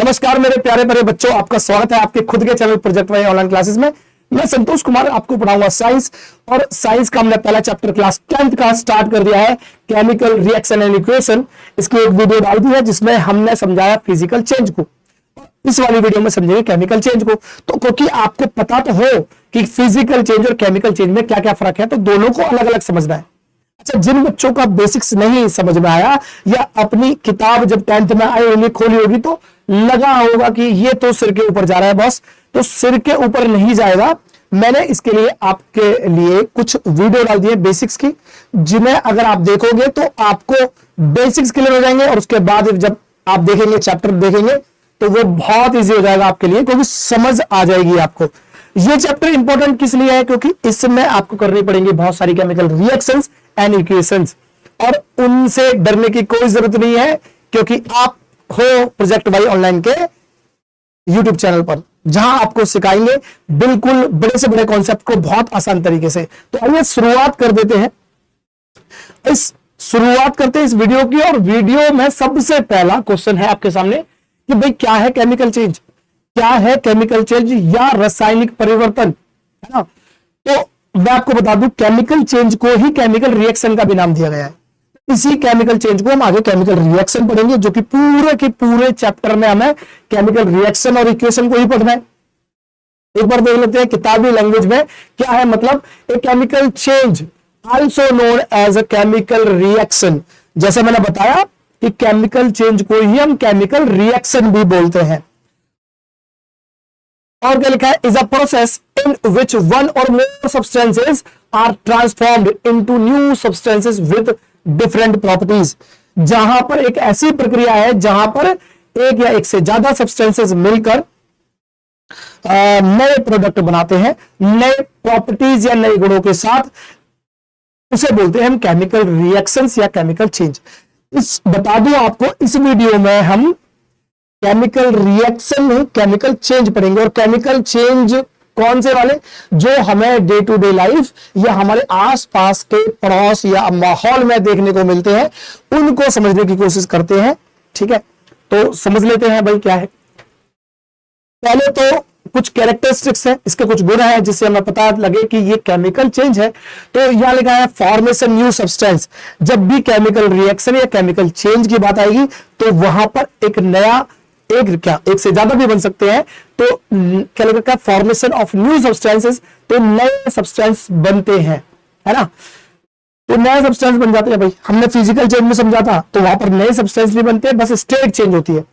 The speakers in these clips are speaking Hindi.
नमस्कार मेरे प्यारे बड़े बच्चों, आपका स्वागत है आपके खुद के channel project Y online classes में। मैं संतोष कुमार आपको पढ़ाऊंगा साइंस, और साइंस का हमने पहला चैप्टर क्लास 10th का स्टार्ट कर दिया है, केमिकल रिएक्शन एंड इक्वेशन। इसकी एक वीडियो डाल दी है जिसमें हमने समझाया फिजिकल चेंज को। इस वाली वीडियो में समझेंगे केमिकल चेंज को। तो क्योंकि आपको पता तो हो कि फिजिकल चेंज और केमिकल चेंज में क्या क्या फर्क है, तो दोनों को अलग अलग समझना है। अच्छा, जिन बच्चों का बेसिक्स नहीं समझ में आया या अपनी किताब जब 10th में आई होगी खोली होगी तो लगा होगा कि ये तो सिर के ऊपर जा रहा है बॉस, तो सिर के ऊपर नहीं जाएगा। मैंने इसके लिए आपके लिए कुछ वीडियो डाल दिए बेसिक्स की, जिन्हें अगर आप देखोगे तो आपको बेसिक्स क्लियर हो जाएंगे, और उसके बाद जब आप देखेंगे चैप्टर देखेंगे तो वो बहुत इजी हो जाएगा आपके लिए, क्योंकि समझ आ जाएगी आपको। ये चैप्टर इंपॉर्टेंट किस लिए है, क्योंकि इसमें आपको करनी पड़ेंगी बहुत सारी केमिकल रिएक्शंस एंड इक्वेशंस, और उनसे डरने की कोई जरूरत नहीं है, क्योंकि आप हो प्रोजेक्ट वाई ऑनलाइन के यूट्यूब चैनल पर, जहां आपको सिखाएंगे बिल्कुल बड़े से बड़े कॉन्सेप्ट को बहुत आसान तरीके से। तो आइए शुरुआत कर देते हैं, शुरुआत करते हैं इस वीडियो की। और वीडियो में सबसे पहला क्वेश्चन है आपके सामने कि भाई क्या है केमिकल चेंज, क्या है केमिकल चेंज या रासायनिक परिवर्तन, है ना। तो मैं आपको बता दूं, केमिकल चेंज को ही केमिकल रिएक्शन का भी नाम दिया गया है। इसी केमिकल चेंज को हम आगे केमिकल रिएक्शन पढ़ेंगे, जो कि पूरे के पूरे चैप्टर में हमें केमिकल रिएक्शन और इक्वेशन को ही पढ़ना है। एक बार देख लेते हैं किताबी लैंग्वेज में क्या है मतलब a chemical change, also known as a chemical reaction. जैसे मैंने बताया कि केमिकल चेंज को ही हम केमिकल रिएक्शन भी बोलते हैं। और क्या लिखा है, is a process in which one or more substances are transformed into new substances with different properties. जहां पर एक ऐसी प्रक्रिया है जहां पर एक या एक से ज्यादा सब्सटेंसेस मिलकर नए प्रोडक्ट बनाते हैं, नए प्रॉपर्टीज या नए गुणों के साथ। उसे बोलते हैं हम केमिकल रिएक्शंस या केमिकल चेंज। बता दूं आपको, इस वीडियो में हम केमिकल रिएक्शन में केमिकल चेंज पढ़ेंगे। और केमिकल चेंज कौन से वाले, जो हमें डे टू डे लाइफ या हमारे आसपास के पड़ोस या माहौल में देखने को मिलते हैं, उनको समझने की कोशिश करते हैं। ठीक है, तो समझ लेते हैं भाई क्या है। पहले तो कुछ कैरेक्टरिस्टिक्स है, इसके कुछ गुण है जिससे हमें पता लगे कि ये केमिकल चेंज है। तो यहां लिखा है फॉर्मेशन न्यू सब्सटेंस। जब भी केमिकल रिएक्शन या केमिकल चेंज की बात आएगी तो वहां पर एक नया, एक से ज्यादा भी बन सकते हैं, तो क्या लिखा है फॉर्मेशन ऑफ न्यू सब्सटेंसेस, तो नए सब्सटेंस बनते हैं, है ना। तो नए सब्सटेंस बन जाते हैं भाई। हमने फिजिकल चेंज में समझा था, तो वहां पर नए सब्सटेंस नहीं बनते, बस स्टेट चेंज होती है।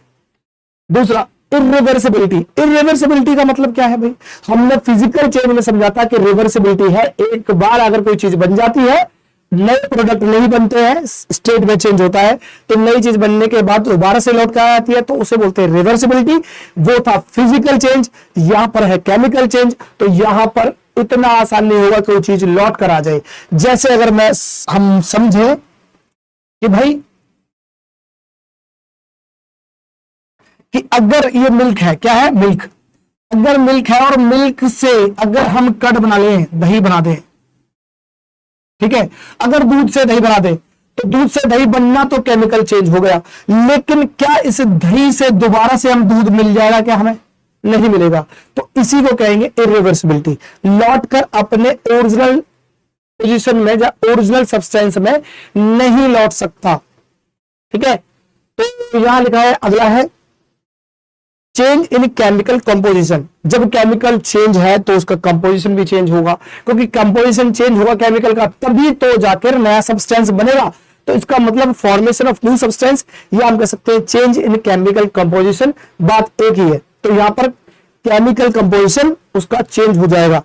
दूसरा, इरिवर्सिबिलिटी। इरिवर्सिबिलिटी का मतलब क्या है भाई, हमने फिजिकल चेंज में समझा था कि रिवर्सिबिलिटी है, एक बार अगर कोई चीज बन जाती है, नए प्रोडक्ट नहीं बनते हैं, स्टेट में चेंज होता है, तो नई चीज बनने के बाद दोबारा से लौट कर आती है, तो उसे बोलते हैं रिवर्सिबिलिटी। वो था फिजिकल चेंज। यहां पर है केमिकल चेंज। तो यहां पर इतना आसान नहीं होगा कि वो चीज लौट कर आ जाए। जैसे अगर हम समझे कि भाई कि अगर ये मिल्क है, क्या है मिल्क, अगर मिल्क है और मिल्क से अगर हम कर्ड बना लें, दही बना दें, ठीक है, अगर दूध से दही बना दे तो दूध से दही बनना तो केमिकल चेंज हो गया, लेकिन क्या इस दही से दोबारा से हम दूध मिल जाएगा, क्या हमें नहीं मिलेगा। तो इसी को कहेंगे इरिवर्सिबिलिटी, लौट कर अपने ओरिजिनल पोजीशन में या ओरिजिनल सब्सटेंस में नहीं लौट सकता। ठीक है, तो यहां लिखा है, अगला है चेंज इन केमिकल कंपोजिशन। जब केमिकल चेंज है तो उसका कंपोजिशन भी चेंज होगा, क्योंकि कंपोजिशन चेंज होगा केमिकल का, तभी तो जाकर नया सब्सटेंस बनेगा। तो इसका मतलब फॉर्मेशन ऑफ न्यू सब्सटेंस, या हम कह सकते हैं चेंज इन केमिकल कंपोजिशन, बात एक ही है। तो यहां पर केमिकल कंपोजिशन उसका चेंज हो जाएगा।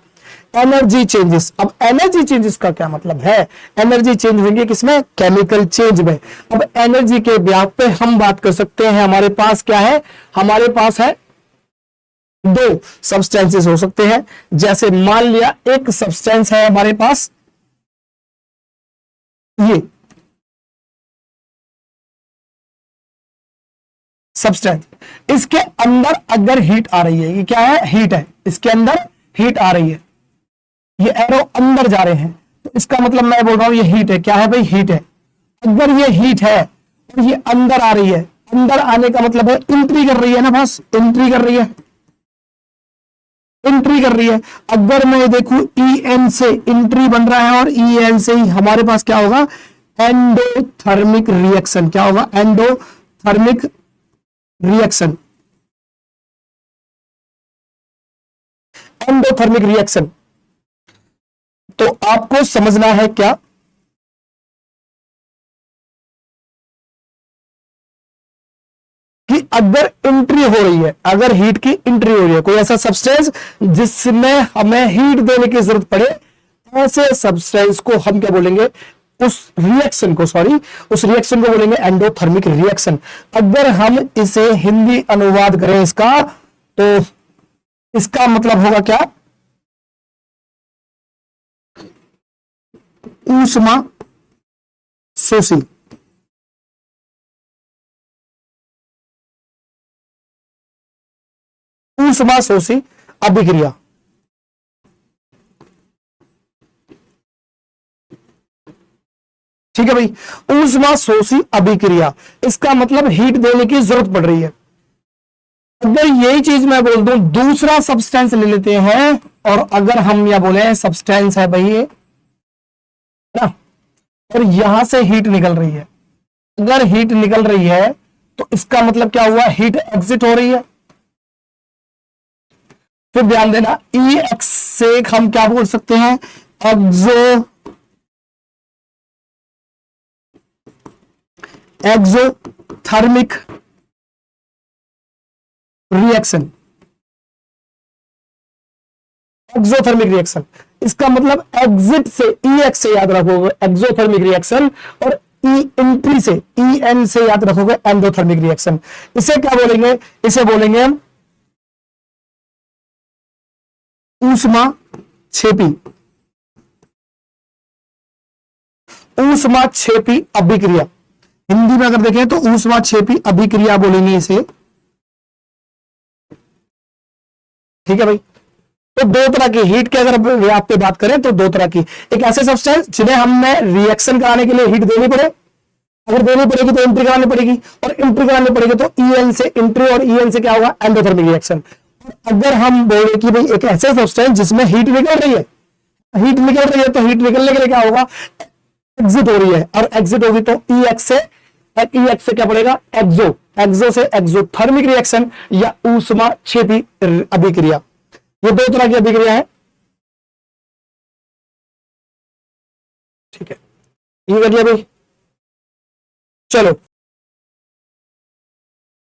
एनर्जी चेंजेस, अब एनर्जी चेंजेस का क्या मतलब है, एनर्जी चेंज होंगे किसमें, केमिकल चेंज में। अब एनर्जी के ब्याप पे हम बात कर सकते हैं, हमारे पास क्या है, हमारे पास है दो सब्सटेंसेस हो सकते हैं। जैसे मान लिया एक सब्सटेंस है हमारे पास, ये सब्सटेंस, इसके अंदर अगर हीट आ रही है, ये क्या है, हीट है, इसके अंदर हीट आ रही है, ये एरो अंदर जा रहे हैं, तो इसका मतलब मैं बोल रहा हूं ये हीट है, क्या है भाई, हीट है। अगर ये हीट है और ये अंदर आ रही है, अंदर आने का मतलब है एंट्री कर रही है ना, बस एंट्री कर रही है, एंट्री कर रही है। अगर मैं देखूं ई एन से एंट्री बन रहा है और ई एन से ही हमारे पास क्या होगा, एंडोथर्मिक रिएक्शन। क्या होगा, एंडोथर्मिक रिएक्शन, एंडोथर्मिक रिएक्शन। तो आपको समझना है क्या, कि अगर एंट्री हो रही है, अगर हीट की एंट्री हो रही है, कोई ऐसा सब्सटेंस जिसमें हमें हीट देने की जरूरत पड़े, ऐसे सब्सटेंस को हम क्या बोलेंगे, उस रिएक्शन को, सॉरी, उस रिएक्शन को बोलेंगे एंडोथर्मिक रिएक्शन। अगर हम इसे हिंदी अनुवाद करें इसका, तो इसका मतलब होगा क्या, ऊष्मा शोषी। ऊष्मा शोषी अभिक्रिया। ठीक है भाई, ऊष्मा शोषी अभिक्रिया, इसका मतलब हीट देने की जरूरत पड़ रही है। अगर यही चीज मैं बोल दूं, दूसरा सब्सटेंस ले लेते हैं, और अगर हम या बोले सब्सटेंस है भाई ये ना, और यहां से हीट निकल रही है, अगर हीट निकल रही है तो इसका मतलब क्या हुआ, हीट एग्जिट हो रही है। फिर ध्यान देना, ई एक्स से हम क्या बोल सकते हैं, एक्सोथर्मिक रिएक्शन। एक्सोथर्मिक रिएक्शन, इसका मतलब एग्जिट से, ई एक्स से याद रखोगे एक्सोथर्मिक रिएक्शन, और ई एंट्री से, ई एन से याद रखोगे एंडोथर्मिक रिएक्शन। इसे क्या बोलेंगे, इसे बोलेंगे हम ऊष्मा छेपी, ऊष्मा छेपी अभिक्रिया। हिंदी में अगर देखें तो ऊष्मा छेपी अभिक्रिया बोलेंगे इसे। ठीक है भाई, तो दो तरह की हीट की अगर आप पे बात करें तो दो तरह की, एक ऐसे सब्सटेंस जिन्हें हमने रिएक्शन कराने के लिए हीट देनी पड़े, अगर देनी पड़ेगी तो एंट्री करानी पड़ेगी, और एंट्री करानी पड़ेगी तो ईएन से एंट्री, और ईएन से क्या होगा, एंडोथर्मिक रिएक्शन। अगर हम बोले कि भाई एक ऐसे सब्सटेंस जिसमें हीट निकल रही है, हीट निकल रही है, तो हीट निकलने के लिए क्या होगा, एग्जिट हो रही है, और एग्जिट होगी तो ई एक्स से क्या पड़ेगा, एक्सो से एक्सोथर्मिक रिएक्शन या ऊष्मा छेपी अभिक्रिया। ये दो तरह की अभिक्रिया है। ठीक है, ये कर लिया भाई। चलो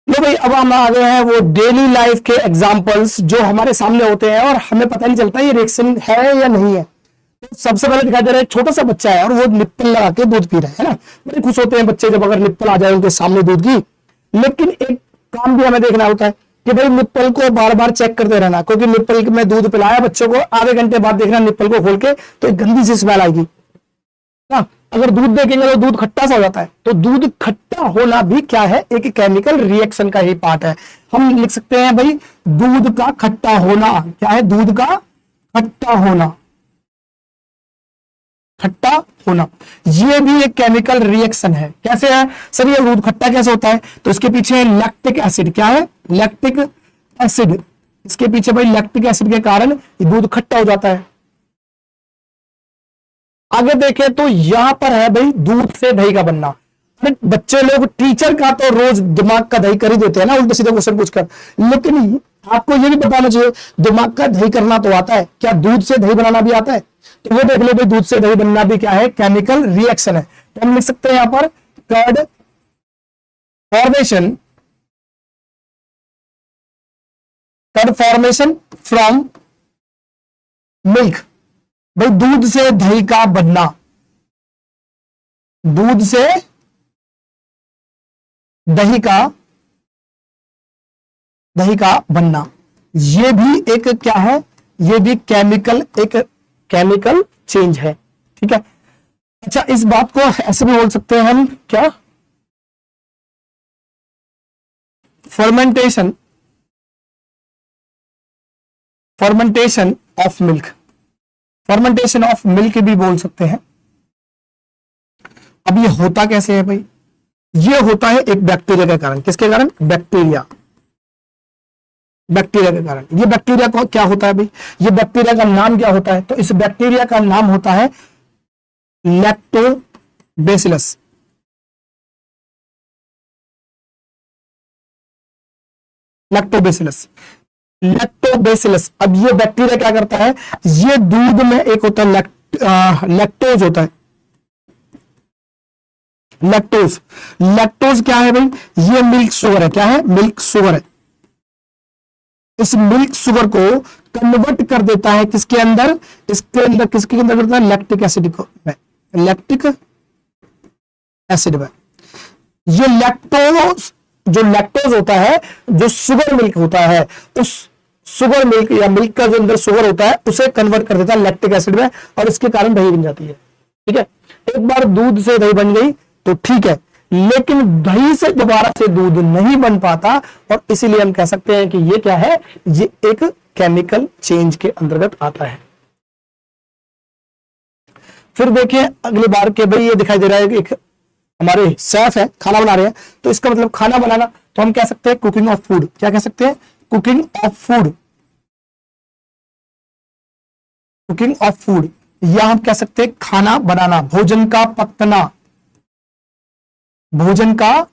लो भाई, अब हम आ गए हैं वो डेली लाइफ के एग्जांपल्स जो हमारे सामने होते हैं और हमें पता नहीं चलता ये रिएक्शन है या नहीं है। तो सबसे पहले दिखाई दे रहा है, छोटा सा बच्चा है और वो निप्पल लगा के दूध पी रहा है ना। बड़े खुश होते हैं बच्चे जब अगर निप्पल आ जाए उनके सामने दूध की। लेकिन एक काम भी हमें देखना होता है कि भाई निप्पल को बार बार चेक करते रहना, क्योंकि निप्पल में दूध पिलाया बच्चों को, आधे घंटे बाद देखना निप्पल को खोल के तो एक गंदी सी स्मेल आएगी ना। अगर दूध देखेंगे तो दूध खट्टा सा हो जाता है, तो दूध खट्टा होना भी क्या है, एक केमिकल रिएक्शन का ही पार्ट है। हम लिख सकते हैं भाई दूध का खट्टा होना। क्या है, दूध का खट्टा होना, खट्टा होना, ये भी एक केमिकल रिएक्शन है। कैसे है सर, ये दूध खट्टा कैसे होता है, तो इसके पीछे लैक्टिक एसिड। क्या है, लैक्टिक एसिड। इसके पीछे भाई लैक्टिक एसिड के कारण ये दूध खट्टा हो जाता है। आगे देखें तो यहां पर है भाई दूध से दही का बनना। बच्चे लोग टीचर का तो रोज दिमाग का दही कर ही देते हैं ना, उल्टे सीधे क्वेश्चन पूछकर। लेकिन आपको यह भी बताना चाहिए दिमाग का दही करना तो आता है, क्या दूध से दही बनाना भी आता है? तो वो देख लो भाई, दूध से दही बनना भी क्या है, केमिकल रिएक्शन है। तो हम लिख सकते हैं यहां पर curd formation, curd formation from milk. भाई दूध से दही का बनना, दूध से दही का बनना, ये भी एक क्या है, ये भी केमिकल, एक केमिकल चेंज है। ठीक है, अच्छा इस बात को ऐसे भी बोल सकते हैं हम, क्या, fermentation, fermentation of milk, fermentation of milk भी बोल सकते हैं। अब ये होता कैसे है भाई, ये होता है एक बैक्टीरिया के कारण। किसके कारण? बैक्टीरिया के कारण। ये बैक्टीरिया को क्या होता है भाई? ये बैक्टीरिया का नाम क्या होता है? तो इस बैक्टीरिया का नाम होता है लैक्टोबैसिलस। Lactobacillus lactobacillus. अब ये बैक्टीरिया क्या करता है? ये दूध में एक होता है लैक्टोज होता है। लैक्टोज क्या है भाई? ये मिल्क शुगर है। क्या है? मिल्क शुगर है। इस मिल्क शुगर को कन्वर्ट कर देता है किसके अंदर? इसके अंदर किसके अंदर करता है? लैक्टिक एसिड में। लैक्टिक एसिड में। ये लैक्टोज होता है, जो शुगर मिल्क होता है, उस शुगर मिल्क या मिल्क का जो अंदर शुगर होता है उसे कन्वर्ट कर देता है लैक्टिक एसिड में, और इसके कारण दही बन जाती है। ठीक है, एक बार दूध से दही बन गई तो ठीक है, लेकिन दही से दोबारा से दूध नहीं बन पाता, और इसीलिए हम कह सकते हैं कि ये क्या है? ये एक केमिकल चेंज के अंतर्गत आता है। फिर देखिए अगली बार के भाई ये दिखाई दे रहा है कि एक हमारे शेफ है, खाना बना रहे हैं, तो इसका मतलब खाना बनाना, तो हम कह सकते हैं कुकिंग ऑफ फूड। क्या कह सकते हैं? Cooking of food. Cooking of food, या हम कह सकते हैं खाना बनाना, भोजन का पकना। भोजन का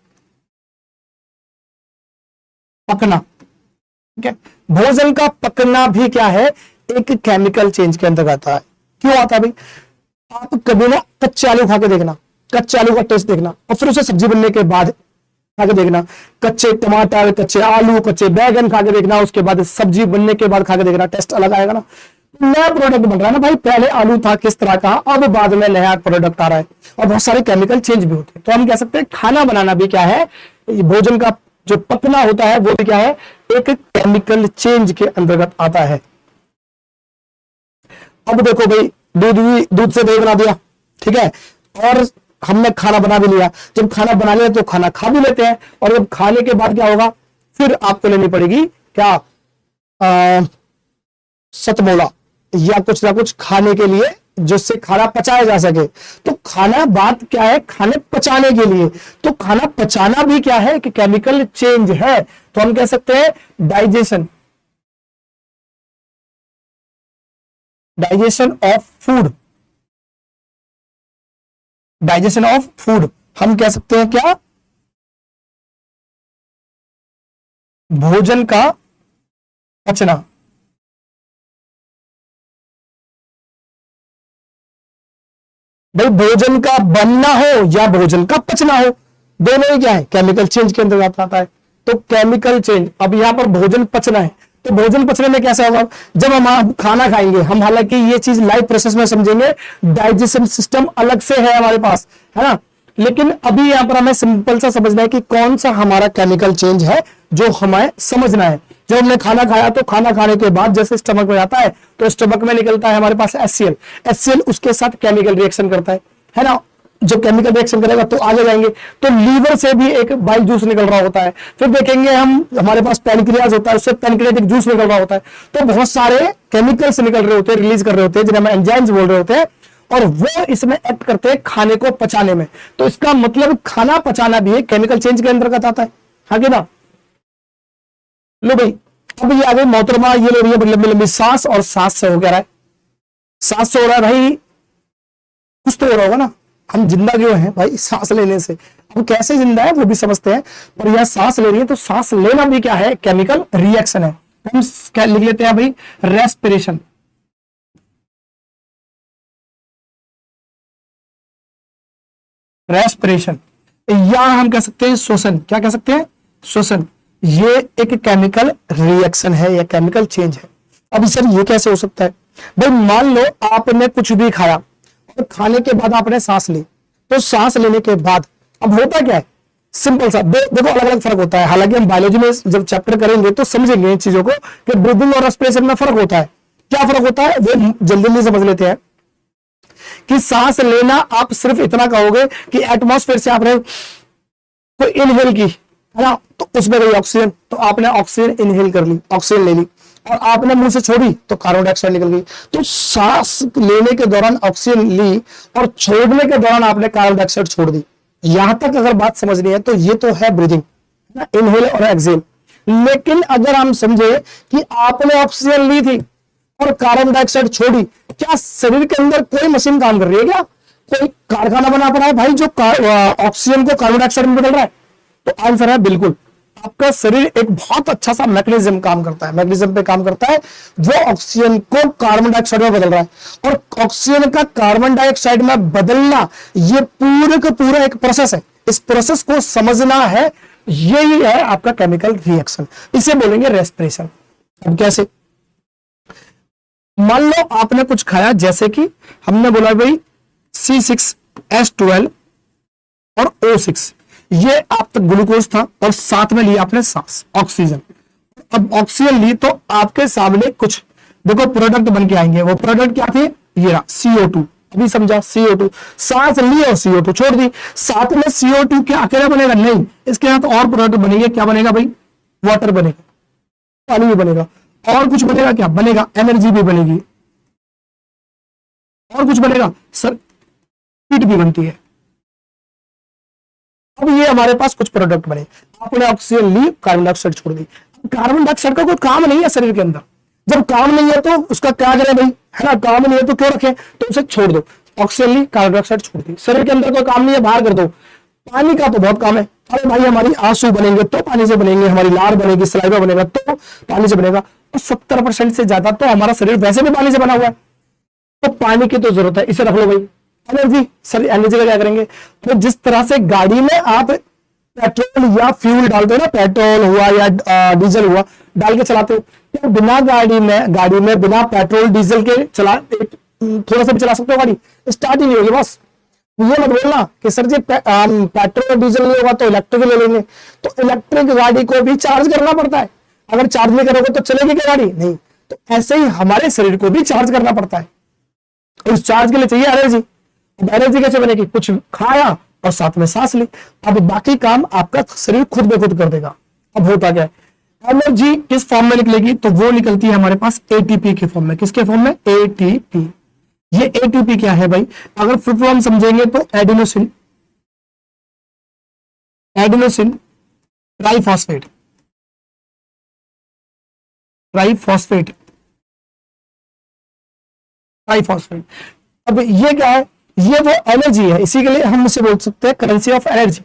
पकना। ठीक है, भोजन का पकना भी क्या है? एक केमिकल चेंज के अंतर्गत आता है। क्यों आता है भाई? आप कभी ना कच्चे आलू खा के देखना, कच्चे आलू का टेस्ट देखना, और फिर उसे सब्जी बनने के बाद खा के देखना। कच्चे टमाटर, कच्चे आलू, कच्चे बैगन खा के देखना, उसके बाद सब्जी बनने के बाद खा के देखना, टेस्ट अलग आएगा ना। नया प्रोडक्ट बन रहा है ना भाई, पहले आलू था किस तरह का, अब बाद में नया प्रोडक्ट आ रहा है, और बहुत सारे केमिकल चेंज भी होते हैं। तो हम कह सकते हैं खाना बनाना भी क्या है? भोजन का जो पकना होता है वो भी क्या है? एक केमिकल चेंज के अंतर्गत आता है। अब देखो भाई, दूध से दही बना दिया, ठीक है, और हमने खाना बना भी लिया। जब खाना बना लिया तो खाना खा भी लेते हैं, और जब खाने के बाद क्या होगा? फिर आपको लेनी पड़ेगी क्या? सतमोला या कुछ ना कुछ खाने के लिए, जिससे खाना पचाया जा सके। तो खाना, बात क्या है? खाने पचाने के लिए। तो खाना पचाना भी क्या है? कि केमिकल चेंज है। तो हम कह सकते हैं digestion. Digestion of food. Digestion of food हम कह सकते हैं क्या? भोजन का पचना। भाई भोजन का बनना हो या भोजन का पचना हो, दोनों ही क्या है? केमिकल चेंज के अंतर्गत आता है। तो केमिकल चेंज, अब यहां पर भोजन पचना है, तो भोजन पचने में कैसा होगा? जब हम खाना खाएंगे, हम हालांकि ये चीज लाइव प्रोसेस में समझेंगे, डाइजेशन सिस्टम अलग से है हमारे पास, है ना, लेकिन अभी यहां पर हमें सिंपल सा समझना है कि कौन सा हमारा केमिकल चेंज है जो हमें समझना है। जब हमने खाना खाया तो खाना खाने के बाद जैसे स्टमक में जाता है, तो स्टमक में निकलता है हमारे पास HCl। HCl उसके साथ केमिकल रिएक्शन करता है ना। जब केमिकल रिएक्शन करेगा तो आगे जाएंगे, तो लीवर से भी एक बाइल जूस निकल रहा होता है। फिर देखेंगे हम, हमारे पास पैनक्रियाज होता है, उससे पैनक्रियाटिक जूस निकल रहा होता है। तो बहुत सारे केमिकल्स निकल रहे होते हैं, रिलीज कर रहे होते हैं, जिन्हें हम एंजाइम्स बोल रहे होते हैं, और वो इसमें एक्ट करते हैं खाने को पचाने में। तो इसका मतलब खाना पचाना भी एक केमिकल चेंज के अंतर्गत आता है। हाँ कि ना? लो भाई, अब ये आगे मोहतरमा ये ले रही है लंबी लंबी सांस, और सांस से हो क्या रहा है? सांस से हो रहा है भाई, कुछ तो हो रहा होगा ना। हम जिंदा क्यों हैं भाई? सांस लेने से। अब कैसे जिंदा है वो भी समझते हैं, पर यह सांस ले रही है, तो सांस लेना भी क्या है? केमिकल रिएक्शन है। हम क्या लिख लेते हैं भाई? रेस्पिरेशन। रेस्पिरेशन, या हम कह सकते हैं श्वसन। क्या कह सकते हैं? श्वसन। ये एक केमिकल रिएक्शन है या केमिकल चेंज है। अब सर ये कैसे हो सकता है? भाई मान लो आपने कुछ भी खाया, और खाने के बाद आपने सांस ली, तो सांस लेने के बाद अब होता क्या है? सिंपल सा देखो, अलग अलग फर्क होता है। हालांकि हम बायोलॉजी में जब चैप्टर करेंगे तो समझेंगे इन चीजों को कि ब्रीदिंग और रेस्पिरेशन में फर्क होता है। क्या फर्क होता है वो जल्दी जल्दी समझ लेते हैं। कि सांस लेना आप सिर्फ इतना कहोगे कि एटमॉस्फेयर से आपने कोई इनहेल की, है ना, तो उसमें गई ऑक्सीजन, तो आपने ऑक्सीजन इनहेल कर ली, ऑक्सीजन ले ली, और आपने मुंह से छोड़ी तो कार्बन डाइऑक्साइड निकल गई। तो सांस लेने के दौरान ऑक्सीजन ली और छोड़ने के दौरान आपने कार्बन डाइऑक्साइड छोड़ दी, यहां तक अगर बात समझनी है तो ये तो है ब्रीदिंग, इनहेल और एक्सहेल। लेकिन अगर हम समझे कि आपने ऑक्सीजन ली थी और कार्बन डाइऑक्साइड छोड़ी, क्या शरीर के अंदर कोई मशीन काम कर रही है? क्या कोई कारखाना बना पड़ा है भाई जो ऑक्सीजन को कार्बन डाइऑक्साइड में बदल रहा है? तो आंसर है बिल्कुल। आपका शरीर एक बहुत अच्छा सा मैकेनिज्म काम करता है, मैकेनिज्म पे काम करता है, जो ऑक्सीजन को कार्बन डाइऑक्साइड में बदल रहा है। और ऑक्सीजन का कार्बन डाइऑक्साइड में बदलना ये पूरे का पूरा एक प्रोसेस है। इस प्रोसेस को समझना है, यही है आपका केमिकल रिएक्शन, इसे बोलेंगे रेस्पिरेशन। अब कैसे? मान लो आपने कुछ खाया, जैसे कि हमने बोला भाई C6H12 और O6, ये आप तक ग्लूकोज था और साथ में लिया आपने सांस, ऑक्सीजन। अब ऑक्सीजन ली तो आपके सामने कुछ देखो प्रोडक्ट बन के आएंगे। वो प्रोडक्ट क्या थे? ये रहा CO2। अभी समझा, CO2 सांस ली और CO2 छोड़ दी। साथ में CO2 क्या अकेला बनेगा? नहीं, इसके साथ और प्रोडक्ट बनेंगे। क्या बनेगा भाई? वाटर बनेगा, पानी भी बनेगा, और कुछ बनेगा। क्या बनेगा? एनर्जी भी बनेगी, और कुछ बनेगा सर, हीट भी बनती है। अब ये हमारे पास कुछ प्रोडक्ट बने। आपने ऑक्सीजन ली, कार्बन डाइऑक्साइड छोड़ दी। कार्बन डाइऑक्साइड का कोई काम नहीं है शरीर के अंदर। जब काम नहीं है तो उसका क्या करें भाई, है ना? काम नहीं है तो क्यों रखें? तो उसे छोड़ दो। ऑक्सीजन ली, कार्बन डाइऑक्साइड छोड़ दी। शरीर के अंदर कोई काम नहीं है, बाहर कर दो। पानी का तो बहुत काम है। अरे भाई हमारी आंसू बनेंगे तो पानी से बनेंगे, हमारी लार बनेगी, सलाइवा बनेगा तो पानी से बनेगा। और 70% से ज्यादा तो हमारा शरीर वैसे भी पानी से बना हुआ है, तो पानी की तो जरूरत है। इसे रख लो भाई। एनर्जी, सर एनर्जी का क्या करेंगे? तो जिस तरह से गाड़ी में आप पेट्रोल या फ्यूल डालते हो ना, पेट्रोल हुआ या डीजल हुआ, डाल के चलाते हो, क्या बिना गाड़ी में बिना पेट्रोल डीजल के थोड़ा सा भी चला सकते हो? गाड़ी स्टार्ट ही नहीं होगी। बस ये मत बोलना कि सर जी पेट्रोल और डीजल नहीं होगा तो इलेक्ट्रिक ले लेंगे। तो इलेक्ट्रिक गाड़ी को भी चार्ज करना पड़ता है। अगर चार्ज नहीं करोगे तो चलेगी क्या गाड़ी? नहीं। तो ऐसे ही हमारे शरीर को भी चार्ज करना पड़ता है। उस चार्ज के लिए चाहिए एनर्जी। एनर्जी कैसे बनेगी? कुछ खाया और साथ में सांस ली। अब बाकी काम आपका शरीर खुद ब खुद कर देगा। अब होता क्या है? एनर्जी किस फॉर्म में निकलेगी? तो वो निकलती है हमारे पास एटीपी के फॉर्म में। किसके फॉर्म में? एटीपी। ये एटीपी क्या है भाई? अगर फुल फॉर्म समझेंगे तो एडिनोसिन ट्राइफॉस्फेट। अब ये क्या है? ये वो एनर्जी है। इसी के लिए हम उसे बोल सकते हैं करेंसी ऑफ एनर्जी।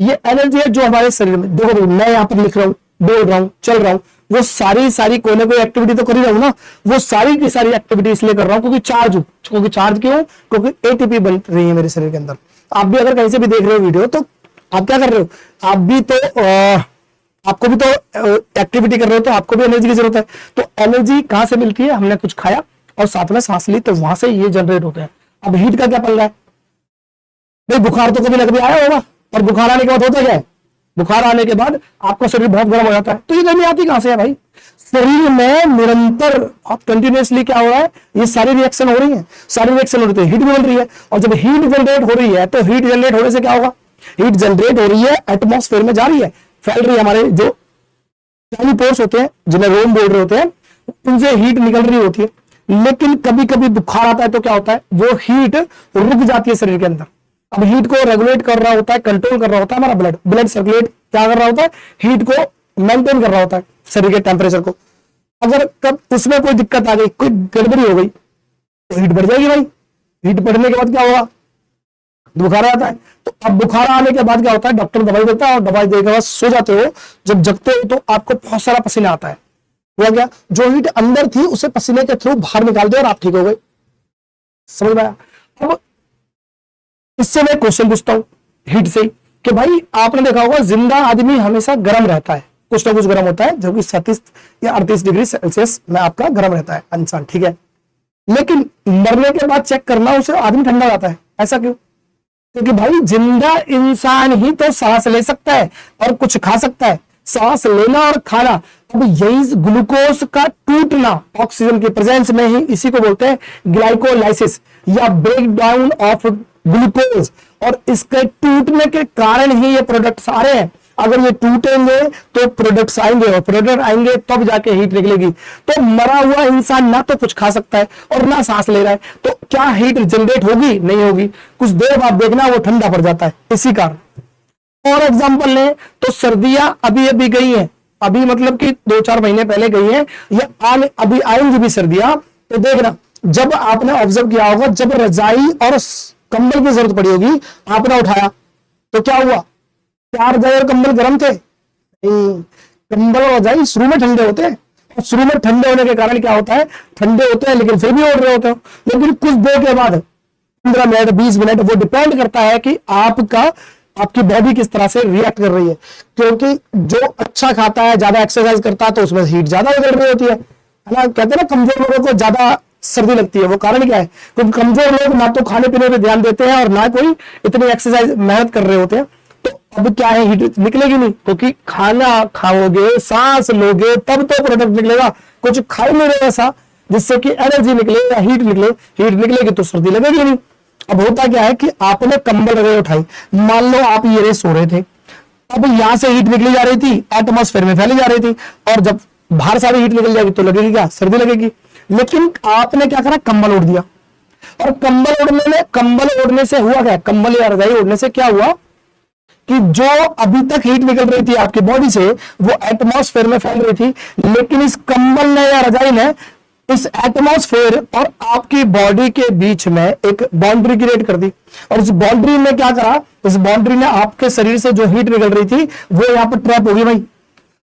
ये एनर्जी है जो हमारे शरीर में, देखो भाई मैं यहाँ पर लिख रहा हूँ, बोल रहा हूँ, चल रहा हूँ, वो सारी कोई ना कोई एक्टिविटी तो कर ही रहा हूँ ना। वो सारी की सारी एक्टिविटी इसलिए कर रहा हूँ क्योंकि चार्ज क्यों? क्योंकि एटीपी बन रही है मेरे शरीर के अंदर। आप भी अगर कहीं से भी देख रहे हो वीडियो, तो आप क्या कर रहे हो? आप भी तो आपको भी तो एक्टिविटी कर रहे हो, तो आपको भी एनर्जी की जरूरत है। तो एनर्जी कहां से मिलती है? हमने कुछ खाया और साथ में सांस ली, तो वहां से ये जनरेट होता है। अब हीट का क्या पल रहा है भाई? बुखार तो कभी ना कभी आया होगा, और बुखार आने के बाद होता क्या है? बुखार आने के बाद आपका शरीर बहुत गर्म हो जाता है। तो ये गर्मी आती कहां से है भाई? शरीर में निरंतर कंटिन्यूअसली क्या हो रहा है? ये सारी रिएक्शन हो रही है, सारी रिएक्शन हो रही है, हीट भी बन रही है। और जब हीट जनरेट हो रही है तो हीट जनरेट होने से क्या होगा? हीट जनरेट हो रही है, एटमॉस्फेयर में जा रही है, फैल रही है। हमारे जो टाइनी पोर्स होते हैं, जिन्हें रोम बोल रहे होते हैं, उनसे हीट निकल रही होती है। लेकिन कभी कभी बुखार आता है तो क्या होता है? वो हीट रुक जाती है शरीर के अंदर। अब हीट को रेगुलेट कर रहा होता है, कंट्रोल कर रहा होता है हमारा ब्लड सर्कुलेट क्या कर रहा होता है? हीट को मेंटेन कर रहा होता है, शरीर के टेम्परेचर को। अगर कब उसमें कोई दिक्कत आ गई, कोई गड़बड़ी हो गई, तो हीट बढ़ जाएगी भाई। हीट बढ़ने के बाद क्या होगा? बुखार आता है। तो अब बुखार आने के बाद क्या होता है? डॉक्टर दवाई देता है, और दवाई देने के बाद सो जाते हो। जब जगते हो तो आपको बहुत सारा पसीना आता है। हुआ क्या? जो हीट अंदर थी उसे पसीने के थ्रू बाहर निकाल दो और आप ठीक हो गए। समझ में आया? अब इससे मैं क्वेश्चन पूछता हूं हीट से कि भाई आपने देखा होगा जिंदा आदमी हमेशा गर्म रहता है, कुछ ना कुछ गर्म होता है, जो कि 37 या 38 डिग्री सेल्सियस में आपका गर्म रहता है इंसान, ठीक है। लेकिन मरने के बाद चेक करना, उसे आदमी ठंडा जाता है। ऐसा क्यों? क्योंकि भाई जिंदा इंसान ही तो सांस ले सकता है और कुछ खा सकता है। सांस लेना और खाना, अब यही ग्लूकोज का टूटना ऑक्सीजन की प्रेजेंस में ही, इसी को बोलते हैं ग्लाइकोलाइसिस या ब्रेक डाउन ऑफ ग्लूकोज। और इसके टूटने के कारण ही ये प्रोडक्ट्स आ रहे हैं। अगर ये टूटेंगे तो प्रोडक्ट्स आएंगे, और प्रोडक्ट आएंगे तब जाके हीट निकलेगी। तो मरा हुआ इंसान ना तो कुछ खा सकता है और ना सांस ले रहा है, तो क्या हीट जनरेट होगी? नहीं होगी। कुछ देर बाद देखना वो ठंडा पड़ जाता है इसी कारण। और एग्जांपल लें तो सर्दियां अभी अभी गई हैं, अभी मतलब कि 2-4 महीने पहले गई हैं, या अभी आएंगी भी सर्दियां। तो देखना, जब आपने ऑब्जर्व किया होगा, जब रजाई और कंबल की जरूरत पड़ी होगी, आपने उठाया तो क्या हुआ? क्या रजाई और कंबल गर्म थे? नहीं, कंबल और रजाई शुरू में ठंडे होते हैं, और शुरू में ठंडे होने के कारण क्या होता है, ठंडे होते हैं लेकिन फिर भी ओढ़ रहे होते हो। लेकिन कुछ देर के बाद 15 मिनट 20 मिनट, वो डिपेंड करता है कि आपकी बॉडी किस तरह से रिएक्ट कर रही है। क्योंकि जो अच्छा खाता है, ज्यादा एक्सरसाइज करता है, तो उसमें हीट ज्यादा निकल रही होती है ना। कहते हैं ना, कमजोर लोगों को ज्यादा सर्दी लगती है। वो कारण क्या है? क्योंकि कमजोर लोग ना तो खाने पीने पे ध्यान देते हैं और ना कोई इतनी एक्सरसाइज मेहनत कर रहे होते हैं। तो अब क्या है, हीट निकलेगी नहीं, क्योंकि खाना खाओगे, सांस लोगे, तब तो प्रोडक्ट निकलेगा। कुछ खा ही नहीं रहे ऐसा जिससे कि एनर्जी निकले या हीट निकले। हीट निकलेगी तो सर्दी लगेगी नहीं। अब होता क्या है कि आपने कंबल रजाई उठाई, मान लो आप ये सो रहे थे, अब यहां से हीट निकली जा रही थी, एटमॉस्फेयर में फैली जा रही थी, और जब बाहर सारी हीट निकल जाएगी तो लगेगी क्या? सर्दी लगेगी। लेकिन आपने क्या करा? कंबल ओढ़ दिया। और कंबल ओढ़ने से हुआ क्या? कंबल या रजाई ओढ़ने से क्या हुआ कि जो अभी तक हीट निकल रही थी आपकी बॉडी से, वो एटमॉस्फेयर में फैल रही थी। लेकिन इस कंबल ने या रजाई ने इस एटमॉस्फेयर और आपकी बॉडी के बीच में एक बाउंड्री क्रिएट कर दी। और इस बाउंड्री ने क्या करा? इस बाउंड्री ने आपके शरीर से जो हीट निकल रही थी वो यहाँ पर ट्रैप होगी भाई।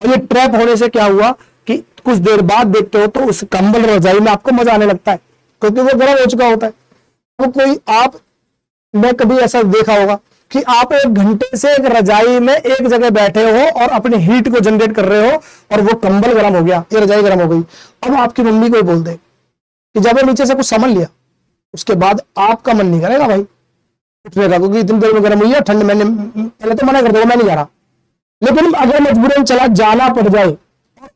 और ये ट्रैप होने से क्या हुआ कि कुछ देर बाद देखते हो तो उस कंबल रजाई में आपको मजा आने लगता है, क्योंकि वो गर्म हो चुका होता है। तो कोई आप मैं कभी ऐसा देखा होगा कि आप 1 घंटे से एक रजाई में एक जगह बैठे हो और अपनी हीट को जनरेट कर रहे हो, और वो कंबल गर्म हो गया, ये रजाई गर्म हो गई। अब आपकी मम्मी को बोल दे कि जब नीचे से कुछ सामान लिया, उसके बाद आपका मन नहीं करेगा भाई उठने का, क्योंकि इतनी देर में गर्म हुई है, ठंड। मैंने पहले तो मना कर दूंगा, मैं नहीं जा रहा। लेकिन अगर मजबूरन चला जाना पड़ जाए,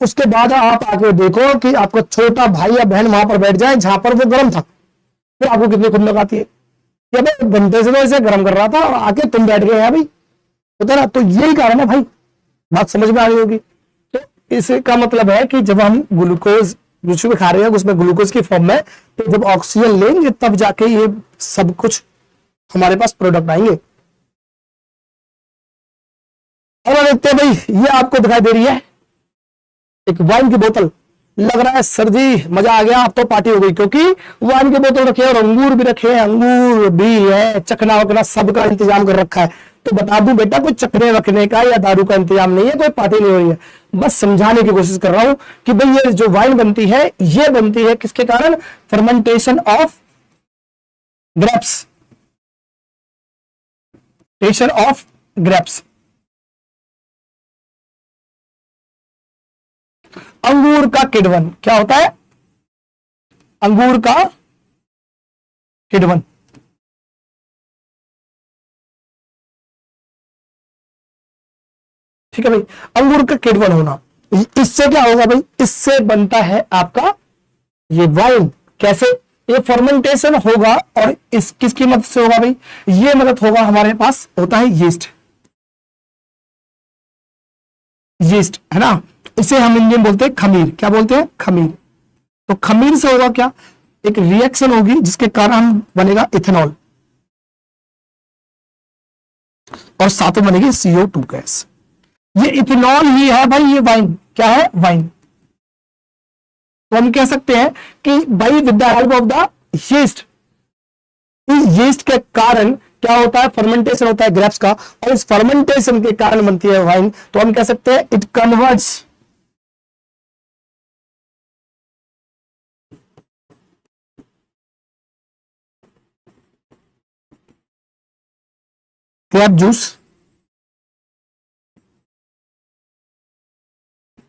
उसके बाद आप आके देखो कि आपका छोटा भाई या बहन वहां पर बैठ जाए जहां पर वो गर्म था, फिर आपको कितनी खुंदक आती है। जब 1 घंटे से तो ऐसे गर्म कर रहा था और आके तुम बैठ गए हैं भाई, होता ना। तो यही कारण है भाई, बात समझ में आ रही होगी। तो इसका मतलब है कि जब हम ग्लूकोज कुछ भी खा रहे हैं उसमें ग्लूकोज की फॉर्म में, तो जब ऑक्सीजन लेंगे तब जाके ये सब कुछ हमारे पास प्रोडक्ट आएंगे। और देखते हैं भाई, ये आपको दिखाई दे रही है एक वाइन की बोतल। लग रहा है सर जी मजा आ गया, अब तो पार्टी हो गई, क्योंकि वाइन की बोतल रखे और अंगूर भी रखे, अंगूर भी है, चखना वखना सबका इंतजाम कर रखा है। तो बता दूं बेटा, कोई चखने वखने का या दारू का इंतजाम नहीं है, कोई पार्टी नहीं हो रही है। बस समझाने की कोशिश कर रहा हूं कि भाई ये जो वाइन बनती है, ये बनती है किसके कारण? Fermentation of grapes, of grapes. अंगूर का किण्वन क्या होता है? अंगूर का किण्वन। ठीक है भाई, अंगूर का किण्वन होना, इससे क्या होगा भाई? इससे बनता है आपका ये वाइन। कैसे? ये फर्मेंटेशन होगा, और इस किसकी मदद से होगा भाई? ये मदद होगा, हमारे पास होता है यीस्ट, यीस्ट है ना। इसे हम हिंदी में बोलते हैं खमीर। क्या बोलते हैं? खमीर। तो खमीर से होगा क्या? एक रिएक्शन होगी जिसके कारण बनेगा इथेनॉल, और साथ में बनेगी CO2 गैस। ये इथेनॉल ही है भाई, ये वाइन। क्या है? वाइन। तो हम कह सकते हैं कि भाई with the help of the yeast, इस यीस्ट के कारण क्या होता है? फर्मेंटेशन होता है ग्रेप्स का, और इस फर्मेंटेशन के कारण बनती है वाइन। तो हम कह सकते हैं it converts grape juice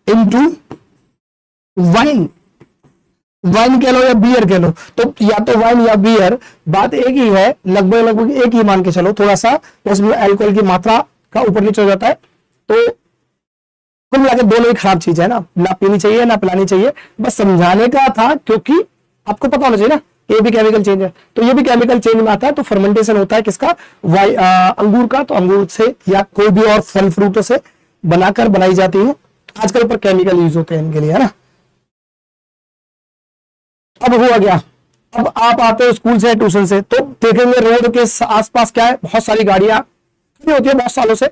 into wine. Wine कह लो या बियर कह लो, तो या तो वाइन या बियर, बात एक ही है, लगभग एक ही मान के चलो। थोड़ा सा उसमें अल्कोहल की मात्रा का ऊपर नीचे हो जाता है, तो कुल मिला के दोनों ही खराब चीज है ना पीनी चाहिए ना पिलानी चाहिए। बस समझाने का था, क्योंकि आपको पता होना चाहिए ना, ये भी केमिकल चेंज है, तो ये भी केमिकल चेंज में आता है। तो फर्मेंटेशन होता है किसका? अंगूर का। तो अंगूर से या कोई भी और फल फ्रूटों से बनाकर बनाई जाती है। आजकल पर केमिकल यूज होते हैं इनके लिए, है ना। अब हुआ गया, अब आप आते हो स्कूल से, ट्यूशन से, तो देखेंगे रोड के आसपास क्या है, बहुत सारी गाड़ियां खड़ी होती है बहुत सालों से,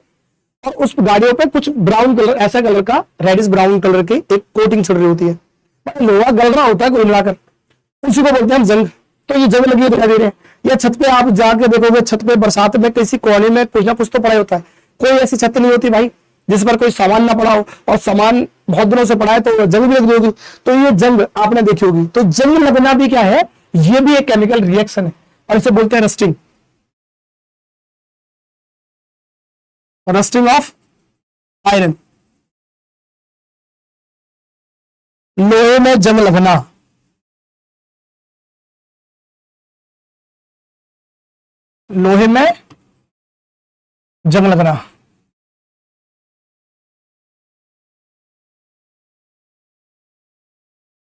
और उस गाड़ियों पे कुछ ब्राउन कलर, ऐसा कलर का, रेडिश ब्राउन कलर की एक कोटिंग छोड़ रही होती है, लोहा गल रहा होता है कुल मिलाकर, उसी को बोलते हैं हम जंग। तो ये जंग लगी दिखाई दे रहे हैं, या छत पे आप जाके देखोगे, छत पे बरसात में किसी कोने में कुछ ना कुछ तो पड़ा होता है, कोई ऐसी छत नहीं होती भाई जिस पर कोई सामान ना पड़ा हो, और सामान बहुत दिनों से पड़ा है तो जंग भी लग गई होगी, तो ये जंग आपने देखी होगी। तो जंग लगना भी क्या है, ये भी एक केमिकल रिएक्शन है, और इसे बोलते हैं रस्टिंग, रस्टिंग ऑफ आयरन, लोहे में जंग लगना। लोहे में जंग लगना,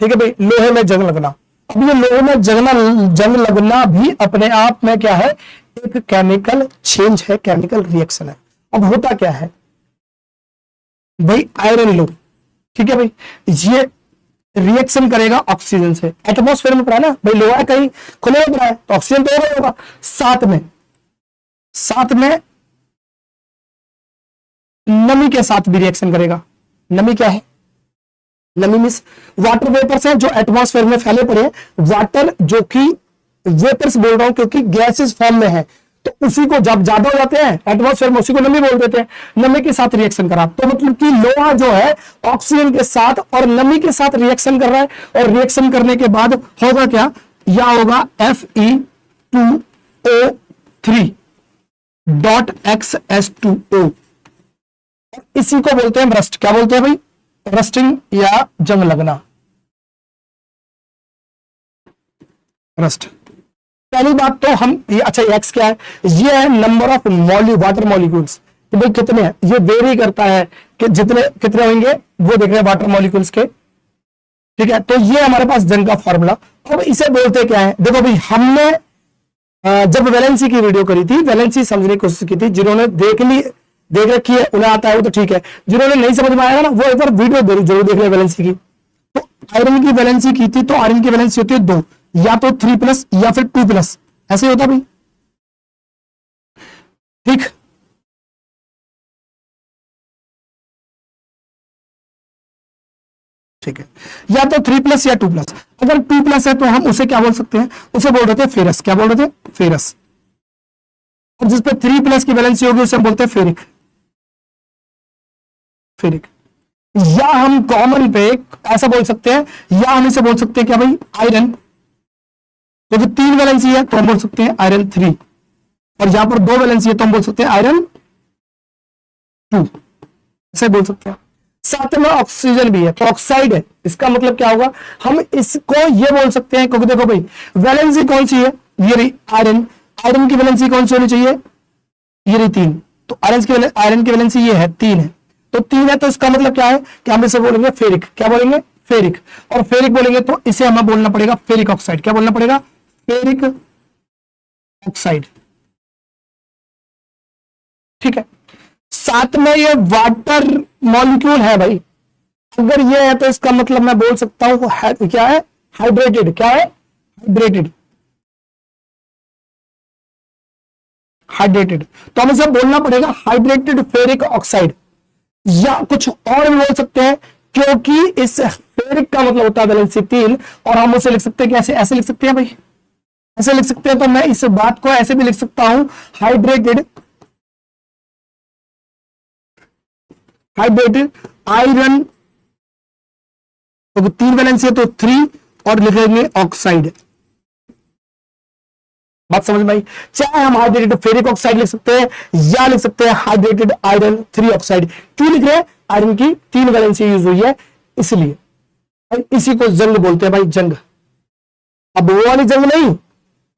ठीक है भाई, लोहे में जंग लगना। अब ये लोहे में जंग लगना भी अपने आप में क्या है, एक केमिकल चेंज है, केमिकल रिएक्शन है। अब होता क्या है भाई, आयरन लो, ठीक है भाई, ये रिएक्शन करेगा ऑक्सीजन से, एटमॉस्फेयर में पड़ा ना भाई, लोहा कहीं खुले में पड़ा है तो ऑक्सीजन तो होगा, साथ में नमी के साथ भी रिएक्शन करेगा। नमी क्या है, नमी मीन्स वाटर वेपर्स हैं जो एटमॉस्फेयर में फैले पड़े हैं, वाटर जो कि वेपर्स बोल रहा हूं क्योंकि गैसेस फॉर्म में है, तो उसी को जब ज्यादा हो जाते हैं एटमॉस्फेयर में, उसी को नमी बोल देते हैं, नमी के साथ रिएक्शन करा, तो मतलब कि लोहा जो है ऑक्सीजन के साथ और नमी के साथ रिएक्शन कर रहा है, और रिएक्शन करने के बाद होगा क्या, या होगा Fe2O3.XS2O, इसी को बोलते हैं रस्ट। क्या बोलते हैं भाई, रस्टिंग या जंग लगना, रस्ट। पहली बात तो हम ये, अच्छा एक्स क्या है, ये है नंबर ऑफ वाटर मॉलिक्यूल्स, कि भाई कितने हैं, ये वेरी करता है कि जितने कितने होंगे वो देख रहे हैं वाटर मॉलिक्यूल्स के, ठीक है। तो ये हमारे पास जंग का फॉर्मूला। अब इसे बोलते क्या है, देखो भाई, हमने जब वैलेंसी की वीडियो करी थी, वैलेंसी समझने की कोशिश की थी, जिन्होंने देख रखी है उन्हें आता है वो तो ठीक है, जिन्होंने नहीं समझ में आएगा ना वो एक बार वीडियो जरूर देख ले वैलेंसी की। तो आयरन की वैलेंसी की थी, तो आयरन की वैलेंसी होती है 2, या तो 3+ या फिर 2+, ऐसे ही होता भाई, ठीक। ठीक है, या तो 3+ या 2+। अगर 2+ है तो हम उसे क्या बोल सकते हैं, उसे बोल रहे थे फेरस। क्या बोल रहे थे, फेरस। और जिस पे 3+ की वैलेंसी होगी उसे हम बोलते हैं फेरिक, फेरिक। या हम कॉमन पे ऐसा बोल सकते हैं, या हम इसे बोल सकते हैं क्या भाई, आयरन, क्योंकि 3 वैलेंसी है तो हम बोल सकते हैं आयरन 3, और यहां पर 2 वैलेंसी है तो हम बोल सकते हैं आयरन 2, ऐसे बोल सकते हैं। साथ में ऑक्सीजन भी है तो ऑक्साइड है, इसका मतलब क्या होगा, हम इसको ये बोल सकते हैं, क्योंकि देखो भाई वैलेंसी कौन सी है, ये रही आयरन, आयरन की वैलेंसी कौन सी होनी चाहिए, ये रही 3, तो आयरन की वैलेंसी ये है 3 है, तो 3 है, तो इसका मतलब क्या है कि हम इसे बोलेंगे फेरिक। क्या बोलेंगे, फेरिक। और फेरिक बोलेंगे तो इसे हमें बोलना पड़ेगा फेरिक ऑक्साइड। क्या बोलना पड़ेगा, फेरिक ऑक्साइड, ठीक है। साथ में ये वाटर मॉलिक्यूल है भाई, अगर ये है तो इसका मतलब मैं बोल सकता हूं क्या है, हाइड्रेटेड। क्या है, हाइड्रेटेड, हाइड्रेटेड। तो हम इसे बोलना पड़ेगा हाइड्रेटेड फेरिक ऑक्साइड, या कुछ और भी बोल सकते हैं, क्योंकि इस फेरिक का मतलब होता है वैलेंसी 3, और हम उसे लिख सकते हैं कैसे, ऐसे लिख सकते हैं भाई, ऐसे लिख सकते हैं। तो मैं इस बात को ऐसे भी लिख सकता हूं, हाइड्रेटेड आयरन, तो 3 वैलेंसी है तो 3, और लिखेंगे ऑक्साइड। बात समझ में आई, चाहे हम हाइड्रेटेड फेरिक ऑक्साइड लिख सकते हैं, या लिख सकते हैं हाइड्रेटेड आयरन 3 ऑक्साइड। क्यों लिख रहे हैं, आयरन की 3 वैलेंसी यूज हुई है इसलिए, इसी को जंग बोलते हैं भाई, जंग। अब वो वाली जंग नहीं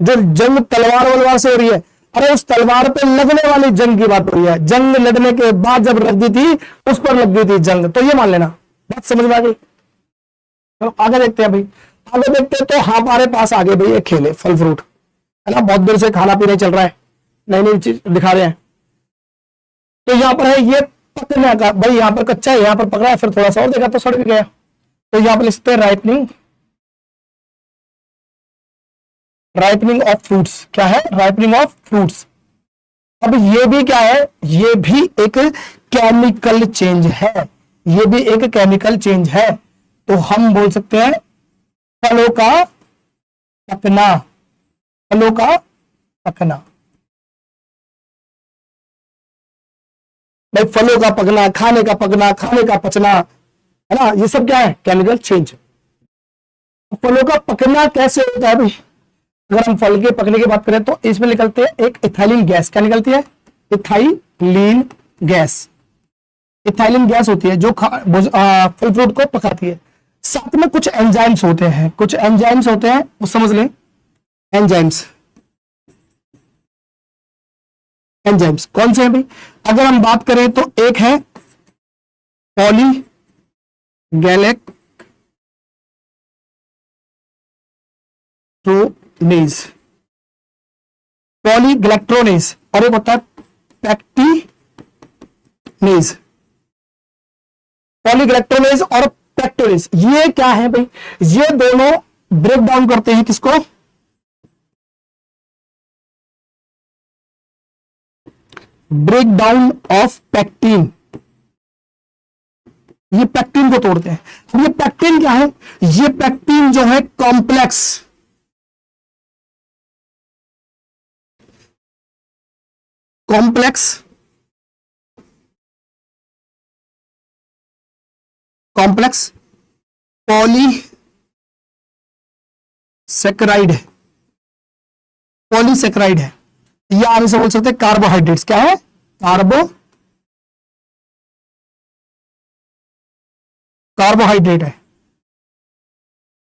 जो जंग तलवार से हो रही है, अरे उस तलवार पे लगने वाली जंग की बात हो रही है, जंग लड़ने के बाद जब रख दी थी उस पर लग गई थी जंग, तो ये मान लेना। बात समझ में आ गई, तो आगे देखते हैं भाई, आगे देखते हैं। तो हमारे पास आगे भाई एक खेल है, फल फ्रूट है ना, बहुत देर से खाना पीना चल रहा है, नई नई चीज दिखा रहे हैं। तो यहां पर है ये पकने का भाई, यहां पर कच्चा है, यहां पर पकड़ा है, फिर थोड़ा सा और देखा तो सड़ भी गया, तो यहां पर लिखते हैं राइपनिंग राइपनिंग ऑफ फ्रूट्स, क्या है, राइपनिंग ऑफ फ्रूट्स। अब ये भी क्या है, ये भी एक केमिकल चेंज है, ये भी एक केमिकल चेंज है। तो हम बोल सकते हैं फलों का पकना, फलों का पकना। भाई फलों का पकना, खाने का पकना, खाने का पचना, है ना, ये सब क्या है, केमिकल चेंज। फलों का पकना कैसे होता है भाई, अगर हम फल के पकने की बात करें तो इसमें निकलते हैं एक इथाइलिन गैस, क्या निकलती है, इथाइलिन गैस। इथाइलिन गैस होती है जो फल फ्रूट को पकाती है। साथ में कुछ एंजाइम्स होते हैं, कुछ एंजाइम्स होते हैं, वो समझ लें, एंजाइम्स। एंजाइम्स कौन से हैं भाई, अगर हम बात करें तो एक है पॉली गैलेक्ट्रोनेज, पॉलीगैलेक्ट्रोनेज, और एक होता है पैक्टिनेज। पॉलीगैलेक्ट्रोनेज और पैक्टोनेज, ये क्या है भाई, ये दोनों ब्रेक डाउन करते हैं किसको, ब्रेक डाउन ऑफ पैक्टिन, ये पैक्टिन को तोड़ते हैं। अब ये पैक्टिन क्या है, ये पैक्टिन जो है कॉम्प्लेक्स, कॉम्प्लेक्स कॉम्प्लेक्स पॉलीसेक्राइड है, पॉलीसेक्राइड है, या आप इसे बोल सकते हैं कार्बोहाइड्रेट्स, क्या है, कार्बोहाइड्रेट है,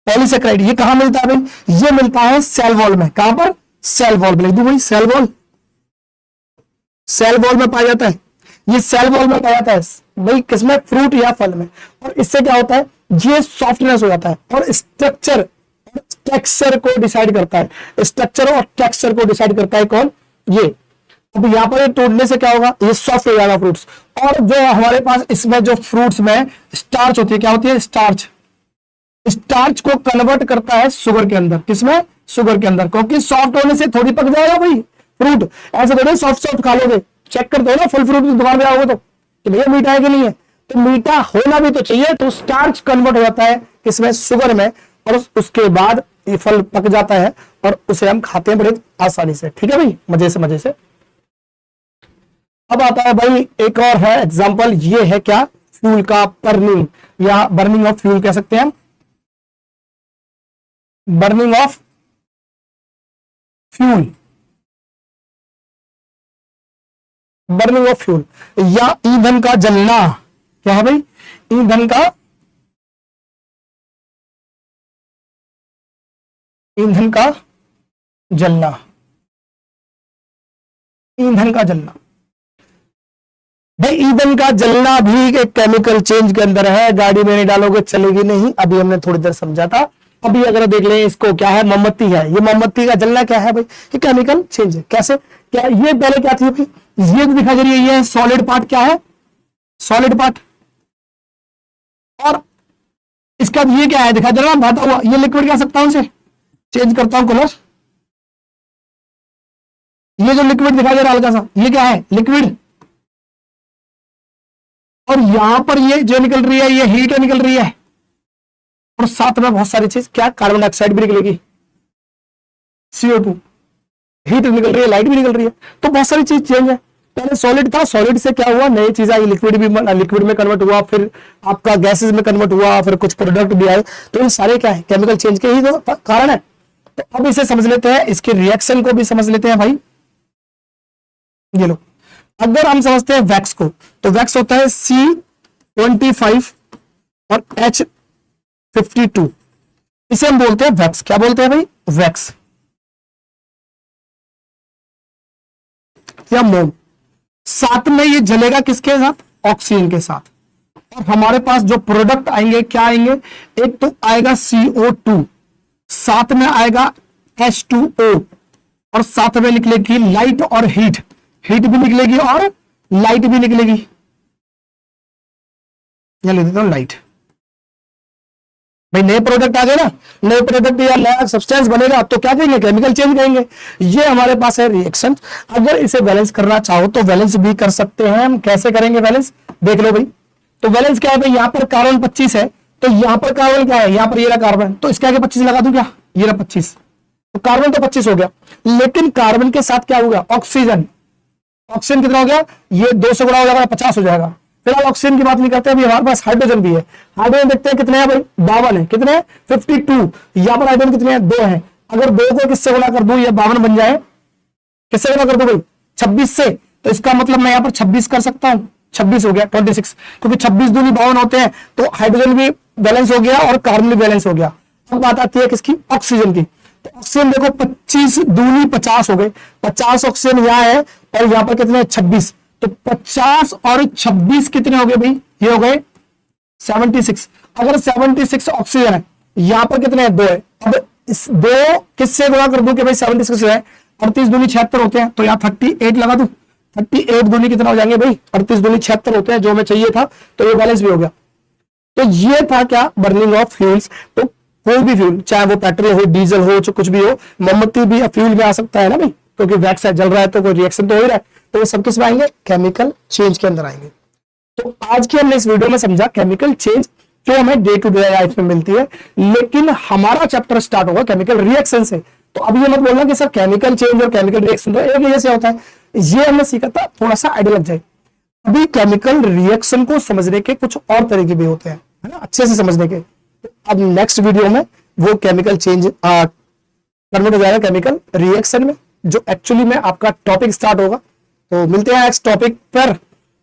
पॉलीसेक्राइड। ये कहां मिलता है भाई, ये मिलता है सेल वॉल में, कहां पर, सेल वॉल में, लिख दूं भाई, सेल वॉल, सेल वॉल में पाया जाता है, ये सेल वॉल में पाया जाता है भाई, किसमें, फ्रूट या फल में। और इससे क्या होता है, ये सॉफ्टनेस हो जाता है और स्ट्रक्चर, टेक्सचर को डिसाइड करता है, स्ट्रक्चर और टेक्सचर को डिसाइड करता है कौन, ये। अब यहां पर तोड़ने से क्या होगा, ये सॉफ्ट हो जाएगा फ्रूट्स। और जो हमारे पास इसमें जो फ्रूट्स में स्टार्च होती है, क्या होती है, स्टार्च, स्टार्च को कन्वर्ट करता है शुगर के अंदर, किसमें, शुगर के अंदर, क्योंकि सॉफ्ट होने से थोड़ी पक जाएगा भाई फ्रूट, ऐसे थोड़ी सॉफ्ट सॉफ्ट खा लोगे, चेक कर दो ना फल फ्रूट की दुकान में आओगे तो भैया मीठा है कि नहीं है, तो मीठा होना भी तो चाहिए, तो स्टार्च कन्वर्ट हो जाता है किसमें, शुगर में, और उसके बाद ये फल पक जाता है और उसे हम खाते हैं बड़े आसानी से, ठीक है भाई, मजे से, मजे से। अब आता है भाई एक और है एग्जांपल, ये है क्या, फ्यूल का बर्निंग, या बर्निंग ऑफ फ्यूल कह सकते हैं हम, burning of fuel, burning of fuel, या ईंधन का जलना, क्या है भाई, ईंधन का, ईंधन का जलना, ईंधन का जलना। भाई ईंधन का जलना भी एक केमिकल चेंज के अंदर है, गाड़ी में नहीं डालोगे चलेगी नहीं, अभी हमने थोड़ी देर समझा था। अभी अगर देख लें इसको, क्या है, मोमबत्ती है, ये मोमबत्ती का जलना क्या है भाई, ये केमिकल चेंज है। कैसे, क्या ये पहले क्या थी भाई, ये दिखाई दे रही है, ये सॉलिड पार्ट, क्या है, सॉलिड पार्ट, और इसका ये क्या है, दिखाई दे रहा है बहता हुआ, ये लिक्विड कह सकता हूं इसे, चेंज करता हूं कलर, ये जो लिक्विड दिखाई दे रहा है हल्का सा, ये क्या है, लिक्विड, और यहां पर ये जो निकल रही है, ये हीट निकल रही है, और साथ में बहुत सारी चीज, क्या, कार्बन डाइऑक्साइड भी निकलेगी, CO2, हीट निकल रही है, लाइट भी निकल रही है, तो बहुत सारी चीज चेंज है। पहले सॉलिड था, सॉलिड से क्या हुआ, नई चीज आई, लिक्विड भी, लिक्विड में कन्वर्ट हुआ, फिर आपका गैसेस में कन्वर्ट हुआ, फिर कुछ प्रोडक्ट भी आए, तो ये सारे क्या है, केमिकल चेंज के ही तो कारण है। तो अब इसे समझ लेते हैं, इसके रिएक्शन को भी समझ लेते हैं भाई। ये लो, अगर हम समझते हैं वैक्स को, तो वैक्स होता है C25 और H52, इसे हम बोलते हैं वैक्स, क्या बोलते हैं भाई, वैक्स या मोम। साथ में ये जलेगा किसके साथ, ऑक्सीजन के साथ, और हमारे पास जो प्रोडक्ट आएंगे क्या आएंगे, एक तो आएगा CO2, साथ में आएगा H2O, और साथ में निकलेगी लाइट और हीट, हीट भी निकलेगी और लाइट भी निकलेगी, या लिख देता हूं लाइट। भाई नए प्रोडक्ट आ गए ना, नए प्रोडक्ट या नया सब्सटेंस बनेगा तो क्या कहेंगे, केमिकल चेंज कहेंगे। ये हमारे पास है रिएक्शन। अगर इसे बैलेंस करना चाहो तो बैलेंस भी कर सकते हैं हम। कैसे करेंगे बैलेंस, देख लो भाई। तो बैलेंस क्या है भाई, यहाँ पर कार्बन 25 है, तो यहाँ पर कार्बन क्या है, यहाँ पर ये रहा कार्बन, तो इसके आगे 25 लगा दूं क्या, ये रहा 25, तो कार्बन तो 25 हो गया। लेकिन कार्बन के साथ क्या होगा, ऑक्सीजन। ऑक्सीजन कितना हो गया, ये 2 से गुणा हो जाएगा, 50 हो जाएगा। फिलहाल ऑक्सीजन की बात नहीं करते, अभी हमारे पास हाइड्रोजन भी है। हाइड्रोजन देखते हैं कितने हैं भाई, 52 है। कितने हैं, 52। यहाँ पर हाइड्रोजन कितने हैं, 2 हैं। अगर 2 को किससे गुणा कर दूं, ये 52 बन जाए, किससे गुणा कर दूं भाई, 26 से। तो इसका मतलब मैं यहाँ पर 26 कर सकता हूं, 26 हो गया, 26, क्योंकि 26 दूनी 52 होते हैं। तो हाइड्रोजन भी बैलेंस हो गया और कार्बन भी बैलेंस हो गया। अब बात आती है किसकी, ऑक्सीजन की। तो ऑक्सीजन देखो 25 दूनी 50 हो गए, 50 ऑक्सीजन यहाँ है और यहाँ पर कितने 26, तो 50 और 26 कितने हो गए भाई, ये हो गए 76। अगर 76 ऑक्सीजन है, यहाँ पर कितने हैं, 2 है। अब इस 2 किससे गुणा कर दूं कि भाई 76 है, 38 दूनी 76 होते हैं, तो यहाँ 38 लगा दूं, 38 दूनी कितना हो जाएंगे भाई, 38 दूनी 76 होते हैं, जो हमें चाहिए था। तो ये बैलेंस भी हो गया। तो ये था क्या, बर्निंग ऑफ फ्यूल्स। तो कोई भी फ्यूल, चाहे वो पेट्रोल हो, डीजल हो, जो कुछ भी हो, मोमबत्ती भी फ्यूल में आ सकता है ना भाई, क्योंकि वैक्स जल रहा है तो कोई रिएक्शन तो हो ही रहा है, तो वो सब किस में आएंगे, केमिकल चेंज के अंदर आएंगे। तो आज की हमने इस वीडियो में समझा केमिकल चेंज जो हमें डे टू डे लाइफ में मिलती है, लेकिन हमारा चैप्टर स्टार्ट होगा केमिकल रिएक्शन से। तो अब ये मत बोलना कि सर केमिकल चेंज और केमिकल रिएक्शन तो एक ही जैसे होता है, ये हमने सीखा था, थोड़ा सा आइडिया लग जाए। अभी केमिकल रिएक्शन को समझने के कुछ और तरीके भी होते हैं, है ना, अच्छे से समझने के। तो अब नेक्स्ट वीडियो में वो केमिकल चेंज कन्वर्ट हो जाएगा केमिकल रिएक्शन में, जो एक्चुअली में आपका टॉपिक स्टार्ट होगा। तो मिलते हैं नेक्स्ट टॉपिक पर,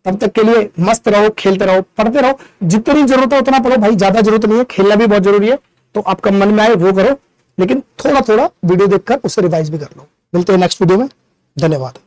तब तक के लिए मस्त रहो, खेलते रहो, पढ़ते रहो, जितनी जरूरत है उतना पढ़ो भाई, ज्यादा जरूरत नहीं है, खेलना भी बहुत जरूरी है। तो आपका मन में आए वो करो, लेकिन थोड़ा थोड़ा वीडियो देखकर उसे रिवाइज भी कर लो। मिलते हैं नेक्स्ट वीडियो में, धन्यवाद।